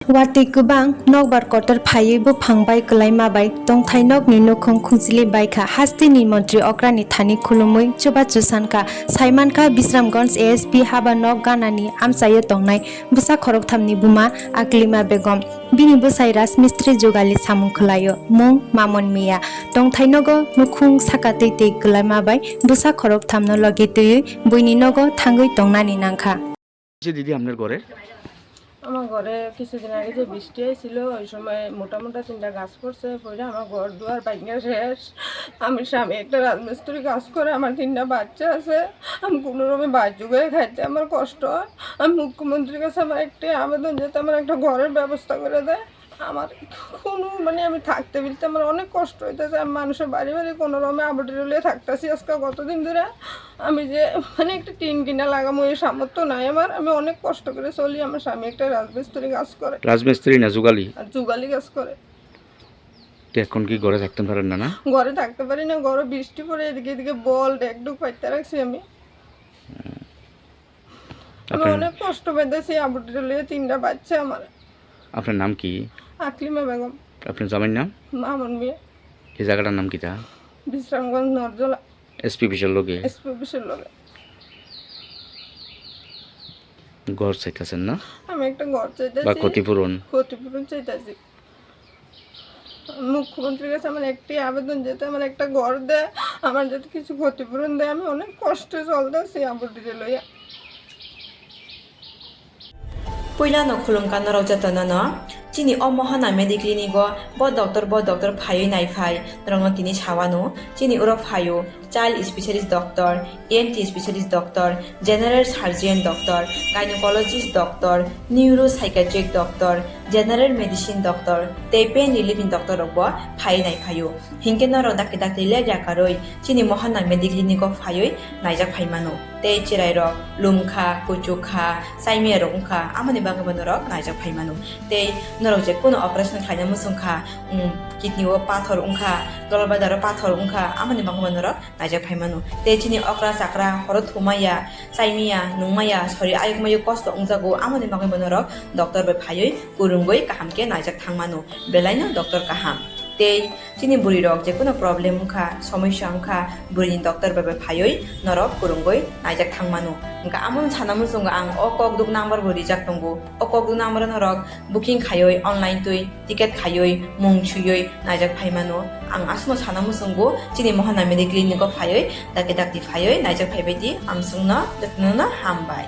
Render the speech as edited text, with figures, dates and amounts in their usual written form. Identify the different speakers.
Speaker 1: Watwi kubang Nokbar Kotor Phaiwi bo phangbai Aklima bai tongthainok ni nukhung khungjili baikha hasti ni mantri okrani thani khulumui Chubachu Sankha Saimankha Bishramganj ASP haba nok ganani Amchaini tongnai busa khoroktamni buma Aklima Begam bini busai Rajmistri jogali samung khulayo mung mamon miya tongthainogo nukhung sakatei tei Aklima bai busa khoroktamno logi tui buini nogo thangui tongnani nangkha
Speaker 2: দিদি আপনার ঘরে
Speaker 3: আমার ঘরে কিছুদিন আগে যে বৃষ্টি হয়েছিল ওই সময় মোটা মোটা 3টা গাছ পড়ছে পড়ে আমার ঘর দুয়ার ভাঙা শেষ। আমি স্বামী একটা রাজমিস্ত্রি কাজ করে, আমার 3টা বাচ্চা আছে, আমি কোনোরকমে বাধ্য করে খাইতে আমার কষ্ট হয়। আমি মুখ্যমন্ত্রীর কাছে আমার একটাই আবেদন, যাতে আমার একটা ঘরের ব্যবস্থা করে দেয়। আমার কোনো আমি থাকতে বলতে আমার অনেক কষ্ট হইতেছে। আমি মানুষের বাড়ি বাড়ি কোনোরকমে আবটিরলিয়ে থাকতেছি আজকে কতদিন ধরে। আমি যে একটা টিন কিনা লাগামো এই সামর্থ্য নাই আমার। আমি অনেক কষ্ট করে চলি। আমার স্বামী একটা রাজমিস্ত্রি কাজ করে।
Speaker 2: রাজমিস্ত্রি না যুগালি?
Speaker 3: আর যুগালি কাজ করে।
Speaker 2: এখন কি ঘরে থাকতে পারেন না? না
Speaker 3: ঘরে থাকতে পারি না, ঘরে বৃষ্টি পড়ে এদিকে এদিকে বল ডেকডুক পাইতে রাখছি আমি। আমি অনেক কষ্ট পাইতেছি। আবটিরলিয়ে 3টা বাচ্চা আমার।
Speaker 2: আপনার নাম কি?
Speaker 3: আকলিমা বেগম।
Speaker 2: আপনার জামাইয়ের নাম?
Speaker 3: মামুন মিয়া।
Speaker 2: এই জায়গাটার নাম কি? তা
Speaker 3: বিশ্রামগঞ্জ নরজলা
Speaker 2: এসপি অফিসের লোকে।
Speaker 3: এসপি অফিসের লোকে
Speaker 2: ঘর চাইতেছেন না?
Speaker 3: আমি একটা ঘর চাইতেছি
Speaker 2: বা ক্ষতিপূরণ
Speaker 3: চাইতেছি। মুখ্যমন্ত্রীর কাছে আমার একটাই আবেদন, যাতে আমার একটা ঘর দেয়, আমার যাতে কিছু ক্ষতিপূরণ দেয়। আমি অনেক কষ্টে চলতেছি আবটিরে লইয়া।
Speaker 4: Puyla no khulungkan no raujata no chini o mohana mediclinigo bo doctor Phaiwi nai phai rongno tini chawano chini uro phayo child specialist doctor, ENT specialist doctor, general surgeon doctor, gynecologist doctor, neuropsychiatric doctor, general medicine doctor, te pain relieving doctor robo Phaiwi nai phayo hingke no ro dakte le jakaroi chini mohana mediclinigo Phaiwi naijak phaimano te chirai ro lumkha kuchukha saimia rongkha amani bagabano ro naijak phaimano te norok je kono operation khaina musungkha kidney o pathor ungkha dolbadar pathor ungkha amani bagabano ro naijak phaimano te chini okra sakra horo thumaya saimia nungmaya sori ayukmayu kosto ungjago amani bagabano ro doctor be phaiwi kurungoi kahamke naijak thangmano belaino doctor kaham te chini buri rok je kono problem ungkha samasya ungkha buri doctor be phaiwi norok kurungoi naijak thangmano engka amon sanamun sunga ang o kokduk number bo rijak tongo o kokduk number norok booking khayoi online tui ticket khayoi mung chuyoi naijak phaimano ang asmo sanamun sungo chini mohana medical clinic phaiwi dakti phaiwi naijak phaibai di amsungna datnuna hambai।